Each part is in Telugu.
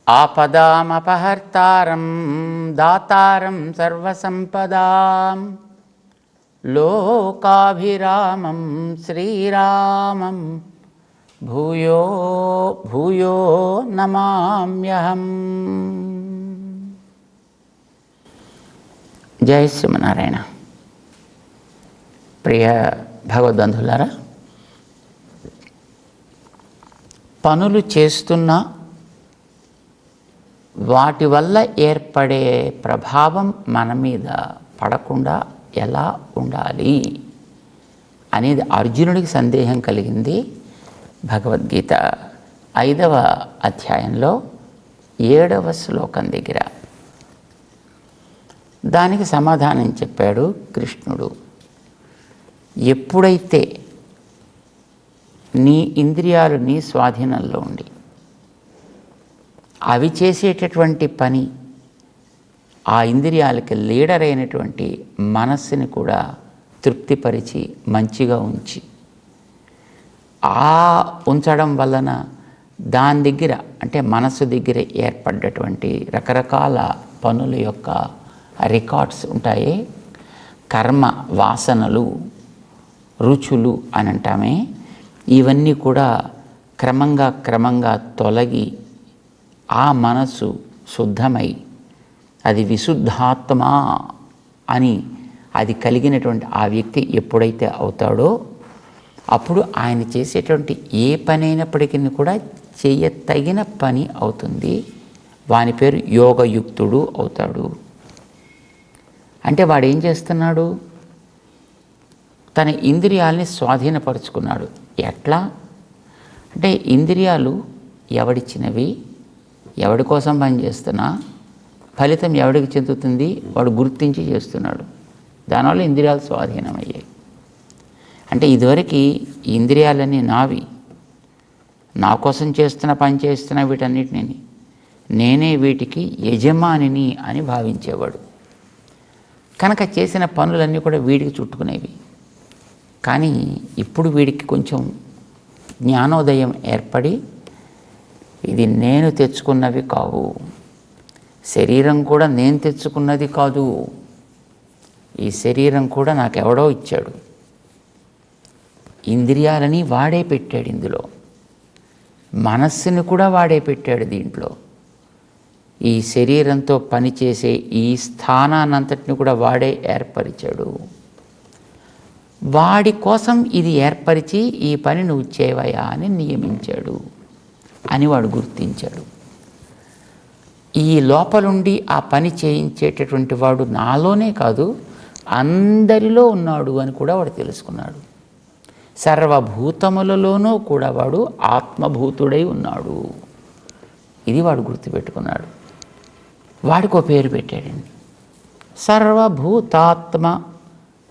ఆపదామపహర్తారం దాతారం సర్వసంపదాం లోకాభిరామం శ్రీరామం భూయో భూయో నమామ్యహం. జై శ్రీమన్నారాయణ. ప్రియ భగవద్బంధులారా, పనులు చేస్తున్నా వాటి వల్ల ఏర్పడే ప్రభావం మన మీద పడకుండా ఎలా ఉండాలి అనేది అర్జునుడికి సందేహం కలిగింది. భగవద్గీత 5వ అధ్యాయంలో 7వ శ్లోకం దగ్గర దానికి సమాధానం చెప్పాడు కృష్ణుడు. ఎప్పుడైతే నీ ఇంద్రియాలు నీ స్వాధీనంలో ఉండి అవి చేసేటటువంటి పని ఆ ఇంద్రియాలకి లీడర్ అయినటువంటి మనస్సుని కూడా తృప్తిపరిచి మంచిగా ఉంచి ఆ ఉంచడం వలన దాని దగ్గర అంటే మనస్సు దగ్గర ఏర్పడ్డటువంటి రకరకాల పనుల యొక్క రికార్డ్స్ ఉంటాయి. కర్మ వాసనలు రుచులు అని అంటామే, ఇవన్నీ కూడా క్రమంగా తొలగి ఆ మనస్సు శుద్ధమై అది విశుద్ధాత్మ అని అది కలిగినటువంటి ఆ వ్యక్తి ఎప్పుడైతే అవుతాడో అప్పుడు ఆయన చేసేటువంటి ఏ పని అయినప్పటికీ కూడా చేయతగిన పని అవుతుంది. వాని పేరు యోగయుక్తుడు అవుతాడు. అంటే వాడు ఏం చేస్తున్నాడు? తన ఇంద్రియాలని స్వాధీనపరుచుకున్నాడు. ఎట్లా అంటే ఇంద్రియాలు ఎవడిచ్చినవి, ఎవడి కోసం పనిచేస్తున్నా ఫలితం ఎవడికి చెందుతుంది వాడు గుర్తించి చేస్తున్నాడు. దానివల్ల ఇంద్రియాలు స్వాధీనమయ్యాయి. అంటే ఇదివరకు ఈ ఇంద్రియాలన్నీ నావి, నా కోసం చేస్తున్న పని చేస్తున్న వీటన్నిటిని నేనే వీటికి యజమానిని అని భావించేవాడు. కనుక చేసిన పనులన్నీ కూడా వీడికి చుట్టుకునేవి. కానీ ఇప్పుడు వీడికి కొంచెం జ్ఞానోదయం ఏర్పడి ఇది నేను తెచ్చుకున్నవి కావు, శరీరం కూడా నేను తెచ్చుకున్నది కాదు, ఈ శరీరం కూడా నాకెవడో ఇచ్చాడు, ఇంద్రియాలని వాడే పెట్టాడు, ఇందులో మనస్సుని కూడా వాడే పెట్టాడు, దీంట్లో ఈ శరీరంతో పనిచేసే ఈ స్థానాన్నంతటిని కూడా వాడే ఏర్పరిచాడు. వాడి కోసం ఇది ఏర్పరిచి ఈ పని నువ్వు చేయవయా అని నియమించాడు అని వాడు గుర్తించాడు. ఈ లోపలుండి ఆ పని చేయించేటటువంటి వాడు నాలోనే కాదు అందరిలో ఉన్నాడు అని కూడా వాడు తెలుసుకున్నాడు. సర్వభూతములలోనూ కూడా వాడు ఆత్మభూతుడై ఉన్నాడు. ఇది వాడు గుర్తుపెట్టుకున్నాడు. వాడికి ఒక పేరు పెట్టాడండి, సర్వభూతాత్మ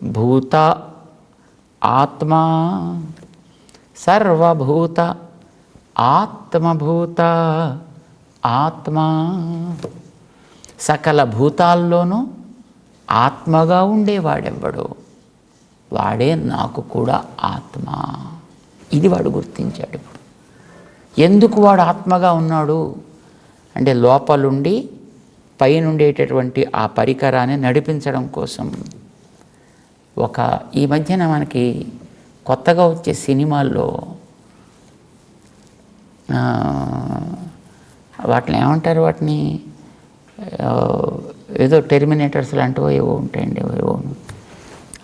భూత ఆత్మ, సర్వభూత ఆత్మభూత ఆత్మ. సకల భూతాల్లోనూ ఆత్మగా ఉండేవాడెవ్వడో వాడే నాకు కూడా ఆత్మ. ఇది వాడు గుర్తించాడు. ఎందుకు వాడు ఆత్మగా ఉన్నాడు అంటే లోపలుండి పైనుండేటటువంటి ఆ పరికరాన్ని నడిపించడం కోసం. ఈ మధ్యన మనకి కొత్తగా వచ్చే సినిమాల్లో వాటిని ఏమంటారు, వాటిని ఏదో టెర్మినేటర్స్ లాంటివో ఏవో ఉంటాయండి, ఏవో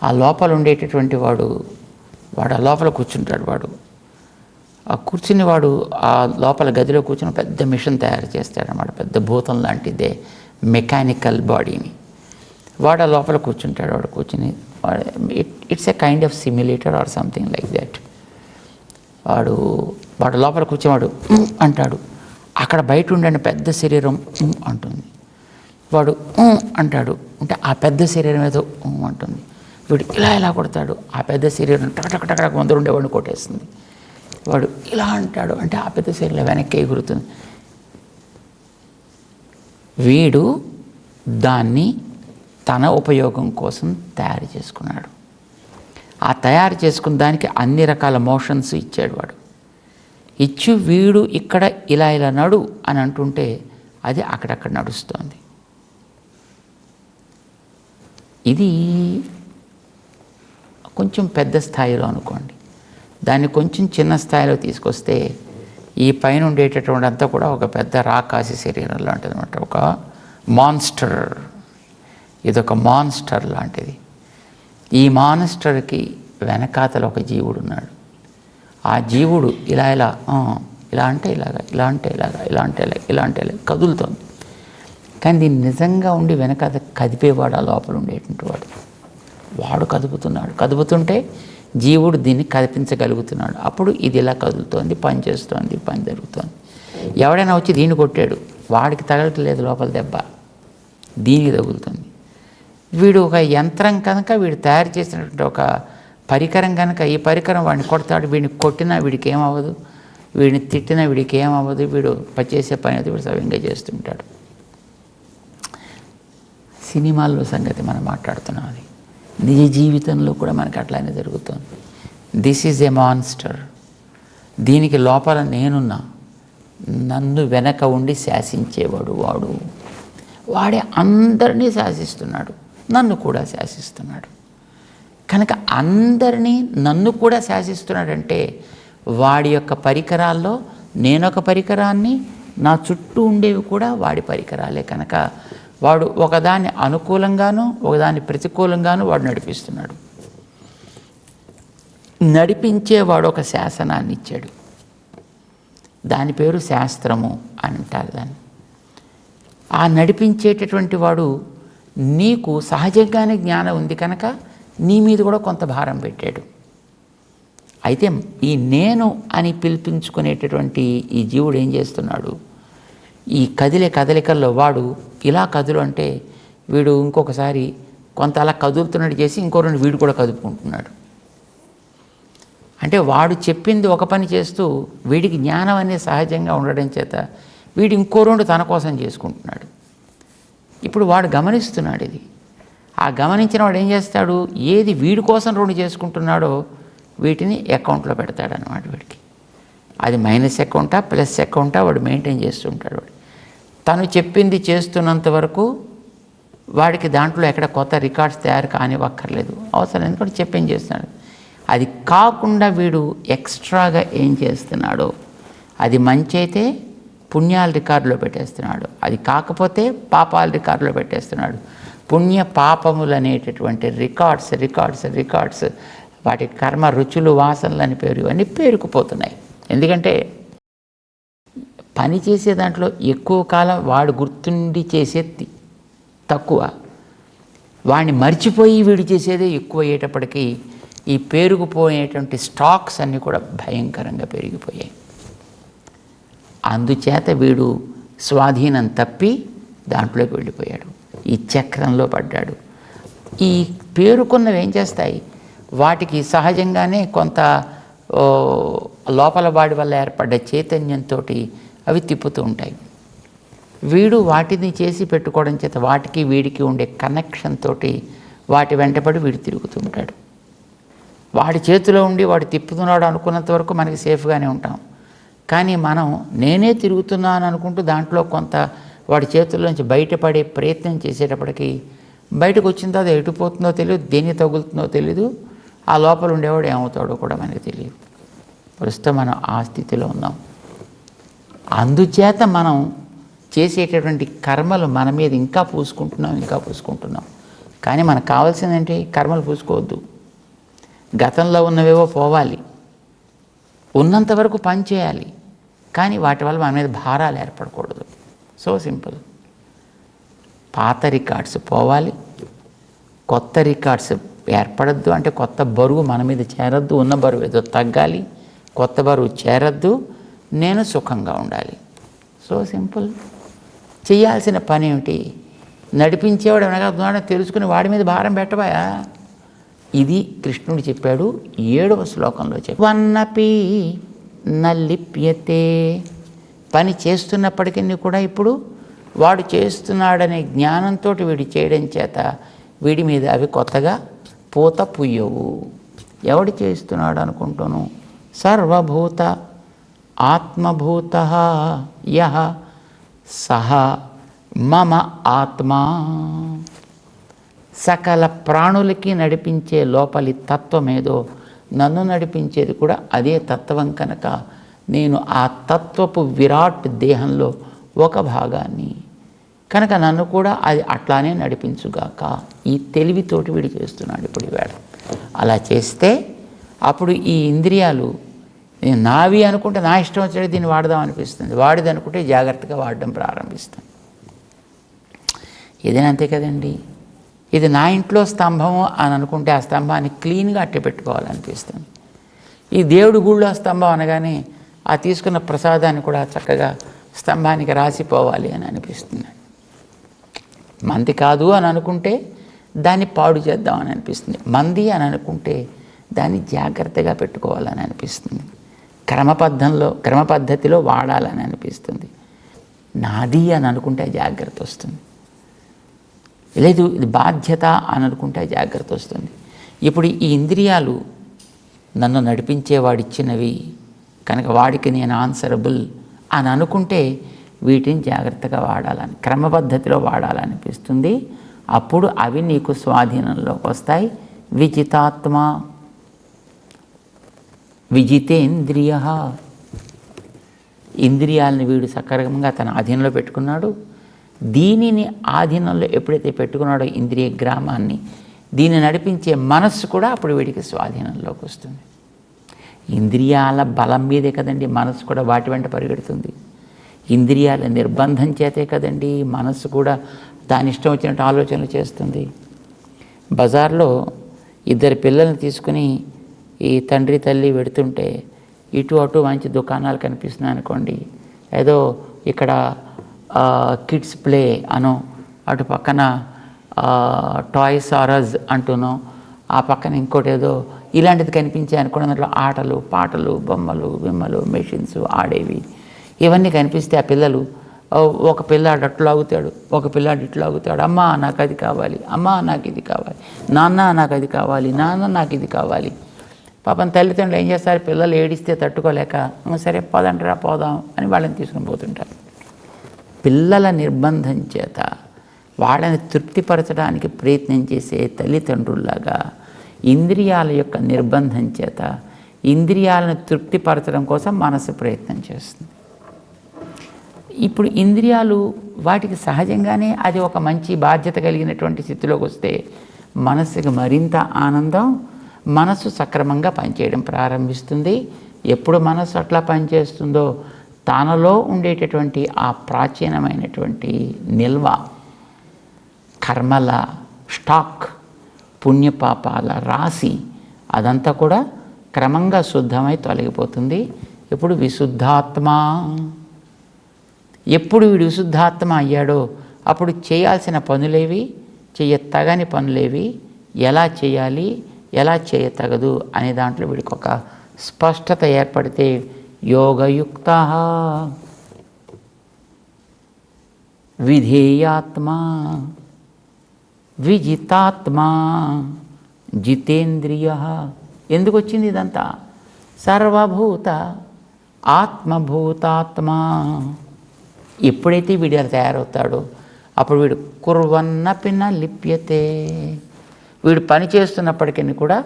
ఆ లోపల ఉండేటటువంటి వాడు ఆ లోపల కూర్చుంటాడు. వాడు ఆ కూర్చుని వాడు ఆ లోపల గదిలో కూర్చుని పెద్ద మిషన్ తయారు చేస్తాడన్నమాట. పెద్ద భూతం లాంటిదే మెకానికల్ బాడీని వాడు ఆ లోపల కూర్చుంటాడు. వాడు కూర్చుని it's a kind of simulator or something like that. వాడు లోపల కూర్చునేవాడు అంటాడు, అక్కడ బయట ఉండే పెద్ద శరీరం అంటుంది. వాడు అంటాడు అంటే ఆ పెద్ద శరీరం ఏదో అంటుంది. వీడు ఇలా కొడతాడు, ఆ పెద్ద శరీరం టకటక ముందర ఉండేవాడిని కొట్టేస్తుంది. వాడు ఇలా అంటాడు అంటే ఆ పెద్ద శరీరం వెనక్కి ఎగురుతుంది. వీడు దాన్ని తన ఉపయోగం కోసం తయారు చేసుకున్నాడు. ఆ తయారు చేసుకున్న దానికి అన్ని రకాల మోషన్స్ ఇచ్చాడు వాడు. ఇచ్చి వీడు ఇక్కడ ఇలా ఇలా నడు అని అంటుంటే అది అక్కడక్కడ నడుస్తోంది. ఇది కొంచెం పెద్ద స్థాయిలో అనుకోండి. దాన్ని కొంచెం చిన్న స్థాయిలో తీసుకొస్తే ఈ పైన ఉండేటటువంటి అంతా కూడా ఒక పెద్ద రాకాసి శరీరం లాంటిది అనమాట. ఒక మాన్స్టర్. ఇదొక మాన్స్టర్ లాంటిది. ఈ మాన్స్టర్కి వెనకాతల ఒక జీవుడు ఉన్నాడు. ఆ జీవుడు ఇలా ఇలా ఇలా అంటే ఇలాగా, ఇలా అంటే ఇలాగా, ఇలా అంటే ఇలా, ఇలా అంటే ఇలా కదులుతోంది. కానీ దీన్ని నిజంగా ఉండి వెనకాత కదిపేవాడు ఆ లోపల ఉండేటువంటి వాడు కదుపుతున్నాడు. కదుపుతుంటే జీవుడు దీన్ని కదిపించగలుగుతున్నాడు. అప్పుడు ఇది ఇలా కదులుతోంది, పని చేస్తోంది, పని జరుగుతోంది. ఎవడైనా వచ్చి దీన్ని కొట్టాడు, వాడికి తగలట్లేదు లోపల దెబ్బ, దీనికి తగులుతుంది. వీడు ఒక యంత్రం కనుక, వీడు తయారు చేసినటువంటి ఒక పరికరం కనుక, ఈ పరికరం వాడిని కొడతాడు. వీడిని కొట్టినా వీడికి ఏమవ్వదు, వీడిని తిట్టినా వీడికి ఏమవ్వదు. వీడు చేసే పని అయితే వీడు సవ్యంగా చేస్తుంటాడు. సినిమాల్లో సంగతి మనం మాట్లాడుతున్నాం, అది నిజ జీవితంలో కూడా మనకి అట్లానే జరుగుతుంది. This is a monster. దీనికి లోపల నేనున్నా, నన్ను వెనక ఉండి శాసించేవాడు వాడే అందరినీ శాసిస్తున్నాడు, నన్ను కూడా శాసిస్తున్నాడు. కనుక అందరినీ నన్ను కూడా శాసిస్తున్నాడంటే వాడి యొక్క పరికరాల్లో నేనొక పరికరాన్ని, నా చుట్టూ ఉండేవి కూడా వాడి పరికరాలే. కనుక వాడు ఒకదాన్ని అనుకూలంగాను ఒకదాన్ని ప్రతికూలంగాను వాడు నడిపిస్తున్నాడు. నడిపించేవాడు ఒక శాసనాన్ని ఇచ్చాడు. దాని పేరు శాస్త్రము అని అంటారు దాన్ని. ఆ నడిపించేటటువంటి వాడు నీకు సహజంగానే జ్ఞానం ఉంది కనుక నీ మీద కూడా కొంత భారం పెట్టాడు. అయితే ఈ నేను అని పిలిపించుకునేటటువంటి ఈ జీవుడు ఏం చేస్తున్నాడు, ఈ కదిలికల్లో వాడు ఇలా కదులు అంటే వీడు ఇంకొకసారి కొంత అలా కదులుతున్నట్టు చేసి ఇంకో రెండు వీడు కూడా కదుపుకుంటున్నాడు. అంటే వాడు చెప్పింది ఒక పని చేస్తూ వీడికి జ్ఞానం అనేది సహజంగా ఉండడం చేత వీడు ఇంకో రెండు తన కోసం చేసుకుంటున్నాడు. ఇప్పుడు వాడు గమనిస్తున్నాడు ఇది. ఆ గమనించిన వాడు ఏం చేస్తాడు, ఏది వీడి కోసం రెండు చేసుకుంటున్నాడో వీటిని అకౌంట్లో పెడతాడు అన్నమాట. వీడికి అది మైనస్ అకౌంటా ప్లస్ అకౌంటా వాడు మెయింటైన్ చేస్తుంటాడు. వాడు తను చెప్పింది చేస్తున్నంత వరకు వాడికి దాంట్లో ఎక్కడ కొత్త రికార్డ్స్ తయారు కానివ్వక్కర్లేదు, అవసరం, ఎందుకంటే చెప్పింది చేస్తున్నాడు. అది కాకుండా వీడు ఎక్స్ట్రాగా ఏం చేస్తున్నాడో, అది మంచి అయితే పుణ్యాల రికార్డులో పెట్టేస్తున్నాడు, అది కాకపోతే పాపాల రికార్డులో పెట్టేస్తున్నాడు. పుణ్య పాపములు అనేటటువంటి రికార్డ్స్ వాటి కర్మ రుచులు వాసనలు అని పేరు, ఇవన్నీ పేరుకుపోతున్నాయి. ఎందుకంటే పని చేసే దాంట్లో ఎక్కువ కాలం వాడు గుర్తుండి చేసేది తక్కువ, వాడిని మర్చిపోయి వీడు చేసేదే ఎక్కువ అయ్యేటప్పటికీ ఈ పేరుకుపోయేటువంటి స్టాక్స్ అన్నీ కూడా భయంకరంగా పెరిగిపోయాయి. అందుచేత వీడు స్వాధీనం తప్పి దాంట్లోకి వెళ్ళిపోయాడు, ఈ చక్రంలో పడ్డాడు. ఈ పేరుకున్నవి ఏం చేస్తాయి, వాటికి సహజంగానే కొంత లోపల వాడి వల్ల ఏర్పడ్డ చైతన్యంతో అవి తిప్పుతూ ఉంటాయి. వీడు వాటిని చేసి పెట్టుకోవడం చేత వాటికి వీడికి ఉండే కనెక్షన్ తోటి వాటి వెంటబడి వీడు తిరుగుతుంటాడు. వాడి చేతిలో ఉండి వాడు తిప్పుతున్నాడు అనుకున్నంత వరకు మనకి సేఫ్గానే ఉంటాం. కానీ మనం నేనే తిరుగుతున్నాను అనుకుంటూ దాంట్లో కొంత వాడి చేతుల్లోంచి బయటపడే ప్రయత్నం చేసేటప్పటికి బయటకు వచ్చిన తర్వాత ఎటుపోతుందో తెలియదు, దేన్ని తగులుతుందో తెలీదు, ఆ లోపల ఉండేవాడు ఏమవుతాడో కూడా మనకి తెలియదు. ప్రస్తుతం మనం ఆ స్థితిలో ఉన్నాం. అందుచేత మనం చేసేటటువంటి కర్మలు మన మీద ఇంకా పూసుకుంటున్నాం. కానీ మనకు కావాల్సిందంటే కర్మలు పూసుకోవద్దు, గతంలో ఉన్నవేవో పోవాలి, ఉన్నంత వరకు పని చేయాలి, కానీ వాటి వల్ల మన మీద భారాలు ఏర్పడకూడదు. So simple. పాత రికార్డ్స్ పోవాలి, కొత్త రికార్డ్స్ ఏర్పడద్దు. అంటే కొత్త బరువు మన మీద చేరద్దు, ఉన్న బరువు ఏదో తగ్గాలి, కొత్త బరువు చేరద్దు, నేను సుఖంగా ఉండాలి. So simple. చేయాల్సిన పని ఏమిటి, నడిపించేవాడు వెనక తెలుసుకుని వాడి మీద భారం పెట్టబాయా. ఇది కృష్ణుడు చెప్పాడు 7వ శ్లోకంలో. వన్నపి నల్లిప్యతే. పని చేస్తున్నప్పటికీ కూడా ఇప్పుడు వాడు చేస్తున్నాడనే జ్ఞానంతో వీడు చేయడం చేత వీడి మీద అవి కొత్తగా పూత పుయ్యవు. ఎవడు చేస్తున్నాడు అనుకుంటాను? సర్వభూత ఆత్మభూత యః సహ మమ ఆత్మా. సకల ప్రాణులకి నడిపించే లోపలి తత్వమేదో నన్ను నడిపించేది కూడా అదే తత్వం కనుక నేను ఆ తత్వపు విరాట్ దేహంలో ఒక భాగాన్ని కనుక నన్ను కూడా అది అట్లానే నడిపించుగాక. ఈ తెలివితోటి వీడు చేస్తున్నాడు ఇప్పుడు ఈవేళ. అలా చేస్తే అప్పుడు ఈ ఇంద్రియాలు నావి అనుకుంటే నా ఇష్టం వచ్చేది దీన్ని వాడదాం అనిపిస్తుంది, వాడిది అనుకుంటే జాగ్రత్తగా వాడడం ప్రారంభిస్తాను. ఏదైనా అంతే కదండి. ఇది నా ఇంట్లో స్తంభము అని అనుకుంటే ఆ స్తంభాన్ని క్లీన్గా అట్టి పెట్టుకోవాలనిపిస్తుంది. ఈ దేవుడి గుళ్ళో స్తంభం అనగానే ఆ తీసుకున్న ప్రసాదాన్ని కూడా చక్కగా స్తంభానికి రాసిపోవాలి అని అనిపిస్తుంది. మంది కాదు అని అనుకుంటే దాన్ని పాడు చేద్దామని అనిపిస్తుంది. మంది అని అనుకుంటే దాన్ని జాగ్రత్తగా పెట్టుకోవాలని అనిపిస్తుంది. క్రమ పద్ధతిలో వాడాలని అనిపిస్తుంది. నాది అని అనుకుంటే జాగ్రత్త వస్తుంది. లేదు ఇది బాధ్యత అని అనుకుంటే జాగ్రత్త వస్తుంది. ఇప్పుడు ఈ ఇంద్రియాలు నన్ను నడిపించేవాడిచ్చినవి కనుక వాడికి నేను ఆన్సరబుల్ అని అనుకుంటే వీటిని జాగ్రత్తగా వాడాలని, క్రమపద్ధతిలో వాడాలనిపిస్తుంది. అప్పుడు అవి నీకు స్వాధీనంలోకి వస్తాయి. విజితాత్మ విజితేంద్రియ. ఇంద్రియాలను వీడు సక్రమంగా తన ఆధీనంలో పెట్టుకున్నాడు. దీనిని ఆధీనంలో ఎప్పుడైతే పెట్టుకున్నాడో ఇంద్రియ గ్రామాన్ని, దీన్ని నడిపించే మనస్సు కూడా అప్పుడు వీడికి స్వాధీనంలోకి వస్తుంది. ఇంద్రియాల బలం మీదే కదండి మనస్సు కూడా వాటి వెంట పరిగెడుతుంది. ఇంద్రియాల నిర్బంధం చేతే కదండి మనస్సు కూడా దాని ఇష్టం వచ్చినట్టు ఆలోచనలు చేస్తుంది. బజార్లో ఇద్దరు పిల్లల్ని తీసుకుని ఈ తండ్రి తల్లి వెడుతుంటే ఇటు అటు మంచి దుకాణాలు కనిపిస్తున్నాయి అనుకోండి, ఏదో ఇక్కడ కిడ్స్ ప్లే అనో, అటు పక్కన టాయ్స్ ఆరజ్ అంటూనో, ఆ పక్కన ఇంకోటి ఏదో ఇలాంటిది కనిపించాయి అనుకోండి. దాంట్లో ఆటలు పాటలు బొమ్మలు బిమ్మలు మెషిన్స్ ఆడేవి ఇవన్నీ కనిపిస్తే ఆ పిల్లలు, ఒక పిల్లాడు అట్లా ఆగుతాడు, ఒక పిల్లాడు ఇట్లా ఆగుతాడు. అమ్మ నాకు అది కావాలి, అమ్మ నాకు ఇది కావాలి, నాన్న నాకు అది కావాలి, నాన్న నాకు ఇది కావాలి. పాపం తల్లిదండ్రులు ఏం చేస్తారు, పిల్లలు ఏడిస్తే తట్టుకోలేక సరే పదంటరా పోదాం అని వాళ్ళని తీసుకుని పోతుంటారు. పిల్లల నిర్బంధం చేత వాళ్ళని తృప్తిపరచడానికి ప్రయత్నం చేసే తల్లిదండ్రుల్లాగా ఇంద్రియాల యొక్క నిర్బంధం చేత ఇంద్రియాలను తృప్తిపరచడం కోసం మనసు ప్రయత్నం చేస్తుంది. ఇప్పుడు ఇంద్రియాలు వాటికి సహజంగానే అది ఒక మంచి బాధ్యత కలిగినటువంటి స్థితిలోకి వస్తే మనసుకి మరింత ఆనందం, మనసు సక్రమంగా పనిచేయడం ప్రారంభిస్తుంది. ఎప్పుడు మనసు అట్లా పనిచేస్తుందో తనలో ఉండేటటువంటి ఆ ప్రాచీనమైనటువంటి నిల్వ, కర్మల స్టాక్, పుణ్యపాపాల రాశి అదంతా కూడా క్రమంగా శుద్ధమై తొలగిపోతుంది. ఇప్పుడు విశుద్ధాత్మ, ఎప్పుడు వీడు విశుద్ధాత్మ అయ్యాడో అప్పుడు చేయాల్సిన పనులేవి, చేయతగని పనులేవి, ఎలా చేయాలి ఎలా చేయతగదు అనే దాంట్లో వీడికి ఒక స్పష్టత ఏర్పడితే యోగయుక్త విధేయాత్మ విజితాత్మ జితేంద్రియ. ఎందుకు వచ్చింది ఇదంతా? సర్వభూత ఆత్మభూతాత్మ. ఎప్పుడైతే వీడు తయారవుతాడో అప్పుడు వీడు కుర్వన్న పిన్న లిప్యతే. వీడు పని చేస్తున్నప్పటికీ కూడా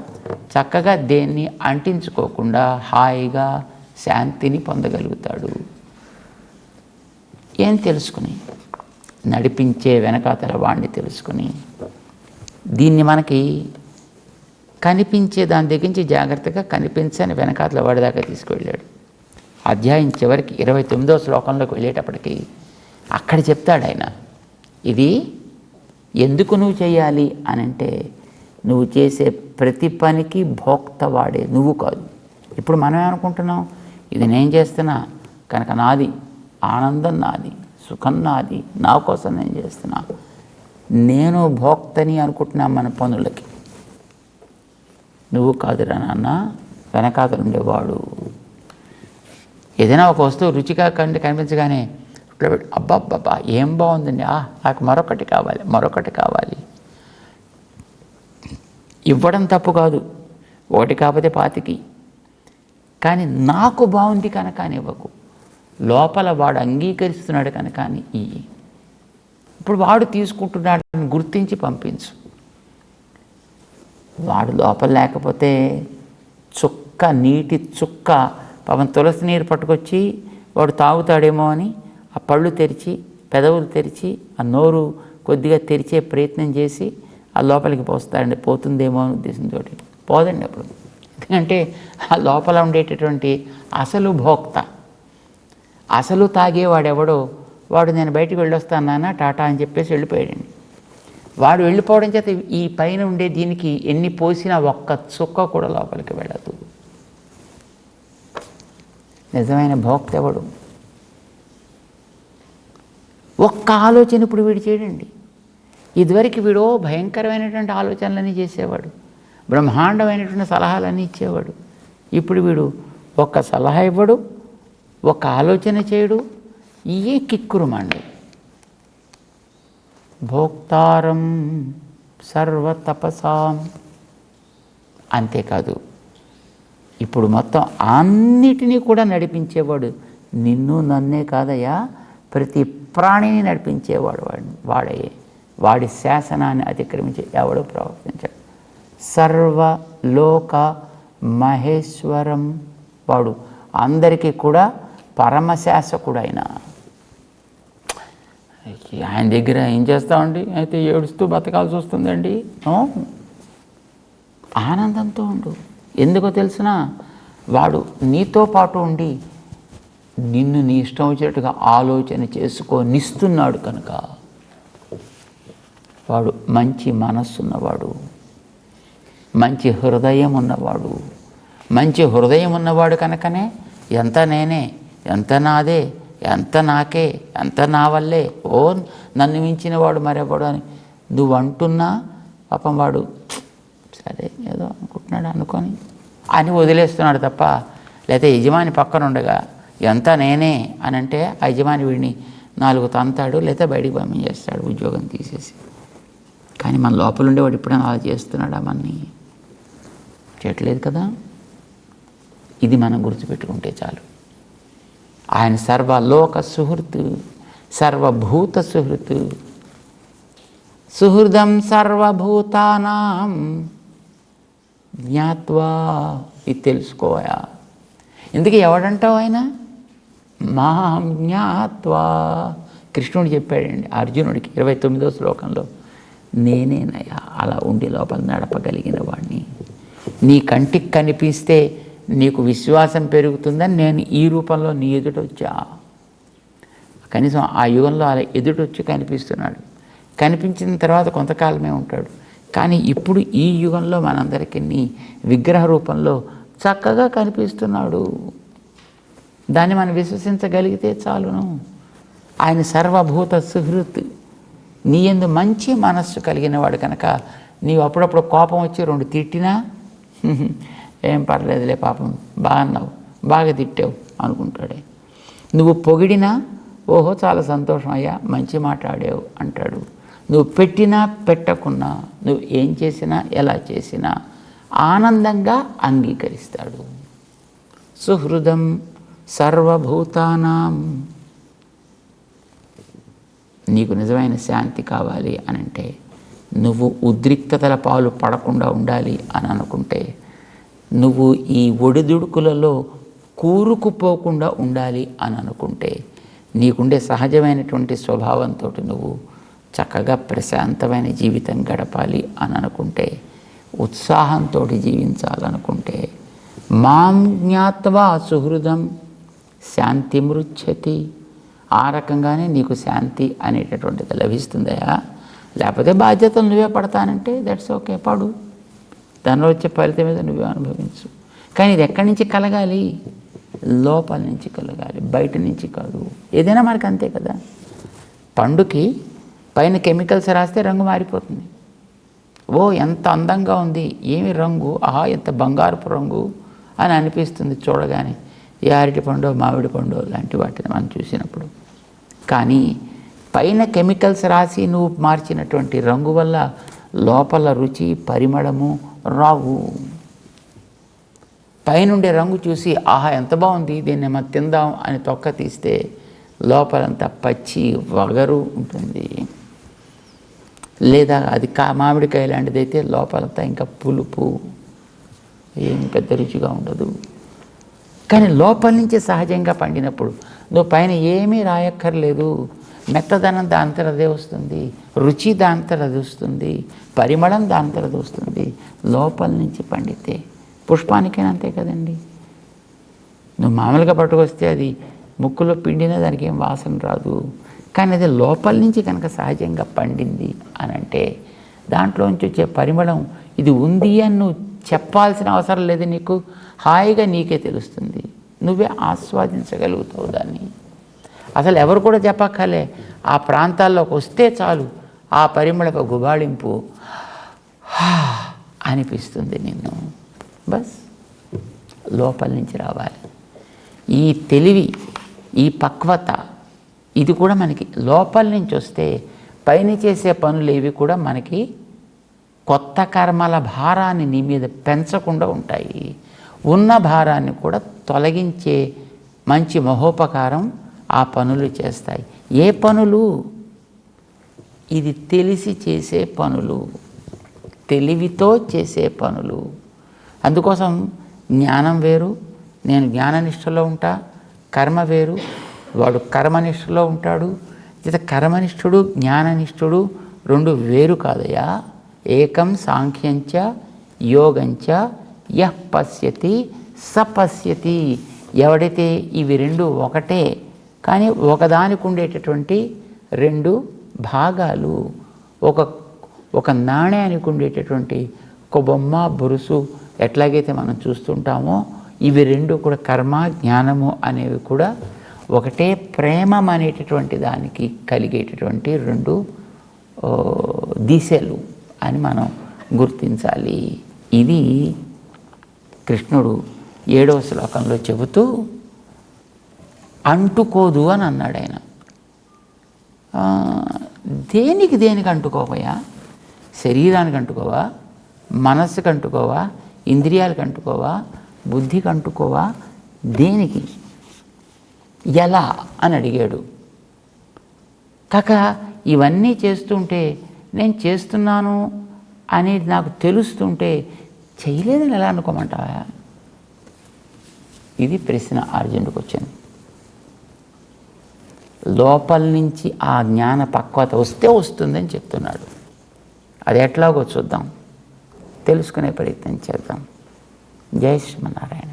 చక్కగా దేన్ని అంటించుకోకుండా హాయిగా శాంతిని పొందగలుగుతాడు. ఏం తెలుసుకుని, నడిపించే వెనకాతల వాడిని తెలుసుకుని, దీన్ని మనకి కనిపించే దాని దగ్గర నుంచి జాగ్రత్తగా కనిపించని వెనకాతల వాడి దాకా తీసుకువెళ్ళాడు. అధ్యాయం చివరికి 29వ శ్లోకంలోకి వెళ్ళేటప్పటికి అక్కడ చెప్తాడు ఆయన, ఇది ఎందుకు నువ్వు చేయాలి అని అంటే, నువ్వు చేసే ప్రతి పనికి భోక్త వాడే, నువ్వు కాదు. ఇప్పుడు మనం ఏమనుకుంటున్నాం, ఇది నేను చేస్తున్నా కనుక నాది, ఆనందం నాది, సుఖం నాది, నా కోసం నేను చేస్తున్నా, నేను భోక్తని అనుకుంటున్నా మన పనులకి. నువ్వు కాదురా నాన్న, వెనకాతలు ఉండేవాడు. ఏదైనా ఒక వస్తువు రుచిగా కనిపించగానే అబ్బాబ్బా ఏం బాగుందండి, నాకు మరొకటి కావాలి, మరొకటి కావాలి. ఇవ్వడం తప్పు కాదు, ఒకటి కాకపోతే 25. కానీ నాకు బాగుంది కనుక అని ఇవ్వకు, లోపల వాడు అంగీకరిస్తున్నాడు కనుక అని ఇయ్యి. ఇప్పుడు వాడు తీసుకుంటున్నాడని గుర్తించి పంపించు. వాడు లోపల లేకపోతే చుక్క నీటి చుక్క పాపం తులసి నీరు పట్టుకొచ్చి వాడు తాగుతాడేమో అని ఆ పళ్ళు తెరిచి పెదవులు తెరిచి ఆ నోరు కొద్దిగా తెరిచే ప్రయత్నం చేసి ఆ లోపలికి పోస్తాడండి. పోతుందేమో అని ఉద్దేశంతో పోదండి అప్పుడు. ఎందుకంటే ఆ లోపల ఉండేటటువంటి అసలు భోక్త, అసలు తాగేవాడెవడో వాడు నేను బయటికి వెళ్ళొస్తాను నాన్న టాటా అని చెప్పేసి వెళ్ళిపోయాడండి. వాడు వెళ్ళిపోవడం చేత ఈ పైన ఉండే దీనికి ఎన్ని పోసినా ఒక్క చుక్క కూడా లోపలికి వెళ్ళదు. నిజమైన భోక్త ఎవడు? ఒక్క ఆలోచన ఇప్పుడు వీడు చేయడండి. ఇదివరకు వీడో భయంకరమైనటువంటి ఆలోచనలన్నీ చేసేవాడు, బ్రహ్మాండమైనటువంటి సలహాలన్నీ ఇచ్చేవాడు. ఇప్పుడు వీడు ఒక్క సలహా ఇవ్వడు, ఒక్క ఆలోచన చేయడు, ఇయే కిక్కురుమండు. భోక్తారం సర్వతపసాం. అంతేకాదు ఇప్పుడు మొత్తం అన్నిటినీ కూడా నడిపించేవాడు నిన్ను నన్నే కాదయ్యా, ప్రతి ప్రాణిని నడిపించేవాడు వాడయ్యే. వాడి శాసనాన్ని అతిక్రమించి ఎవడు ప్రవర్తించాడు. సర్వలోక మహేశ్వరం, వాడు అందరికీ కూడా పరమశాసకుడు. ఆయన దగ్గర ఏం చేస్తామండి, అయితే ఏడుస్తూ బతకాల్సి వస్తుందండి. ఆనందంతో ఉండు. ఎందుకో తెలిసిన, వాడు నీతో పాటు ఉండి నిన్ను నీ ఇష్టం వచ్చేట్టుగా ఆలోచన చేసుకోనిస్తున్నాడు కనుక. వాడు మంచి మనస్సున్నవాడు, మంచి హృదయం ఉన్నవాడు. మంచి హృదయం ఉన్నవాడు కనుకనే ఎంత నేనే, ఎంత నాదే, ఎంత నాకే, ఎంత నా వల్లే, ఓ నన్ను మించిన వాడు మరెవడు అని నువ్వు అంటున్నా పాపం వాడు సరే ఏదో అనుకుంటున్నాడు అనుకొని అని వదిలేస్తున్నాడు తప్ప, లేకపోతే యజమాని పక్కన ఉండగా ఎంత నేనే అని అంటే ఆ యజమాని వీడిని 4 తంతాడు, లేకపోతే బయటికి పంపించేస్తాడు ఉద్యోగం తీసేసి. కానీ మన లోపల ఉండేవాడు ఎప్పుడైనా అలా చేస్తున్నాడా? మనని చేయట్లేదు కదా. ఇది మనం గుర్తుపెట్టుకుంటే చాలు. ఆయన సర్వలోక సుహృత్, సర్వభూత సుహృత్, సుహృదం సర్వభూతానాం జ్ఞాత్వా. ఇది తెలుసుకోయా. ఇందుకే ఎవడంటావు ఆయన? మాం జ్ఞాత్వా. కృష్ణుడు చెప్పాడండి అర్జునుడికి 29వ శ్లోకంలో, నేనేనయ్యా అలా ఉండి లోపల నడపగలిగిన వాడిని. నీ కంటికి కనిపిస్తే నీకు విశ్వాసం పెరుగుతుందని నేను ఈ రూపంలో నీ ఎదుట వచ్చా. కనీసం ఆ యుగంలో అలా ఎదుటొచ్చి కనిపిస్తున్నాడు. కనిపించిన తర్వాత కొంతకాలమే ఉంటాడు. కానీ ఇప్పుడు ఈ యుగంలో మనందరికీ విగ్రహ రూపంలో చక్కగా కనిపిస్తున్నాడు. దాన్ని మనం విశ్వసించగలిగితే చాలును. ఆయన సర్వభూత సుహృత్, నీ యందు మంచి మనస్సు కలిగిన వాడు కనుక నీవు అప్పుడప్పుడు కోపం వచ్చి 2 తిట్టినా ఏం పర్లేదులే పాపం బాగున్నావు, బాగా తిట్టావు అనుకుంటాడే. నువ్వు పొగిడినా ఓహో చాలా సంతోషం అయ్యా, మంచి మాట్లాడావు అంటాడు. నువ్వు పెట్టినా పెట్టకున్నా, నువ్వు ఏం చేసినా ఎలా చేసినా ఆనందంగా అంగీకరిస్తాడు. సుహృదం సర్వభూతానాం. నీకు నిజమైన శాంతి కావాలి అని అంటే, నువ్వు ఉద్రిక్తతల పాలు పడకుండా ఉండాలి అని అనుకుంటే, నువ్వు ఈ ఒడిదుడుకులలో కూరుకుపోకుండా ఉండాలి అని అనుకుంటే, నీకుండే సహజమైనటువంటి స్వభావంతో నువ్వు చక్కగా ప్రశాంతమైన జీవితం గడపాలి అని అనుకుంటే, ఉత్సాహంతో జీవించాలనుకుంటే, మాం జ్ఞాత్వా సుహృదం శాంతి మృచ్చతి. ఆ రకంగానే నీకు శాంతి అనేటటువంటిది లభిస్తుందయా. లేకపోతే బాధ్యతలు నువ్వే పడతానంటే దట్స్ ఓకే, పడు. దానిలో వచ్చే ఫలితం మీద నువ్వే అనుభవించు. కానీ ఇది ఎక్కడి నుంచి కలగాలి? లోపల నుంచి కలగాలి, బయట నుంచి కాదు. ఏదైనా మనకు అంతే కదా. పండుకి పైన కెమికల్స్ రాస్తే రంగు మారిపోతుంది. ఓ ఎంత అందంగా ఉంది, ఏమి రంగు, ఆహా ఎంత బంగారపు రంగు అని అనిపిస్తుంది చూడగానే. ఏ అరటి పండు మామిడి పండు లాంటి వాటిని మనం చూసినప్పుడు. కానీ పైన కెమికల్స్ రాసి నువ్వు మార్చినటువంటి రంగు వల్ల లోపల రుచి పరిమళము రావు. పైనుండే రంగు చూసి ఆహా ఎంత బాగుంది, దీన్ని మనం తిందాం అని తొక్క తీస్తే లోపలంతా పచ్చి వగరు ఉంటుంది. లేదా అది మామిడికాయ లాంటిదైతే లోపలంతా ఇంకా పులుపు, ఏం పెద్ద రుచిగా ఉండదు. కానీ లోపల నుంచి సహజంగా పండినప్పుడు నువ్వు పైన ఏమీ రాయక్కర్లేదు, మెత్తదనం దానంతట అదే వస్తుంది, రుచి దానంతట అది వస్తుంది, పరిమళం దానంతట అది వస్తుంది. లోపల నుంచి పండితే పుష్పానికైనా అంతే కదండి. నువ్వు మామూలుగా పట్టుకొస్తే అది ముక్కులో పిండినా దానికి ఏం వాసన రాదు. కానీ అది లోపల నుంచి కనుక సహజంగా పండింది అని అంటే దాంట్లోంచి వచ్చే పరిమళం ఇది ఉంది అని నువ్వు చెప్పాల్సిన అవసరం లేదు. నీకు హాయిగా నీకే తెలుస్తుంది, నువ్వే ఆస్వాదించగలుగుతావు దాన్ని. అసలు ఎవరు కూడా చెప్పక్కర్లే, ఆ ప్రాంతాల్లోకి వస్తే చాలు ఆ పరిమళపు గుబాళింపు అనిపిస్తుంది నిన్ను. బస్ లోపల నుంచి రావాలి. ఈ తెలివి, ఈ పక్వత, ఇది కూడా మనకి లోపల నుంచి వస్తే పైన చేసే పనులు ఏవి కూడా మనకి కొత్త కర్మల భారాన్ని నీ మీద పెంచకుండా ఉంటాయి. ఉన్న భారాన్ని కూడా తొలగించే మంచి మహోపకారం ఆ పనులు చేస్తాయి. ఏ పనులు? ఇది తెలిసి చేసే పనులు, తెలివితో చేసే పనులు. అందుకోసం జ్ఞానం వేరు, నేను జ్ఞాననిష్టలో ఉంటా, కర్మ వేరు, వాడు కర్మనిష్టలో ఉంటాడు. ఇత కర్మనిష్ఠుడు జ్ఞాననిష్ఠుడు రెండు వేరు కాదయా. ఏకం సాంఖ్యంచ యోగంచ యః పశ్యతి సపశ్యతి. ఎవడైతే ఇవి రెండు ఒకటే కానీ ఒకదానికి ఉండేటటువంటి రెండు భాగాలు, ఒక నాణ్యానికి ఉండేటటువంటి ఒక బొమ్మ బొరుసు ఎట్లాగైతే మనం చూస్తుంటామో ఇవి రెండు కూడా కర్మ జ్ఞానము అనేవి కూడా ఒకటే. ప్రేమం అనేటటువంటి దానికి కలిగేటటువంటి రెండు దిశలు అని మనం గుర్తించాలి. ఇది కృష్ణుడు 7వ శ్లోకంలో చెబుతూ అంటుకోదు అని అన్నాడు ఆయన. దేనికి అంటుకోవయా? శరీరానికి అంటుకోవా, మనస్సుకు అంటుకోవా, ఇంద్రియాలకు అంటుకోవా, బుద్ధికి అంటుకోవా? దేనికి, ఎలా అని అడిగాడు. కాక ఇవన్నీ చేస్తుంటే నేను చేస్తున్నాను అనేది నాకు తెలుస్తుంటే చేయలేదని ఎలా అనుకోమంటావా? ఇది ప్రశ్న అర్జునుడికి వచ్చింది. లోపల నుంచి ఆ జ్ఞాన పక్వత వస్తే వస్తుందని చెప్తున్నాడు. అది ఎట్లాగో చూద్దాం, తెలుసుకునే ప్రయత్నం చేద్దాం. జై శ్రీమన్నారాయణ.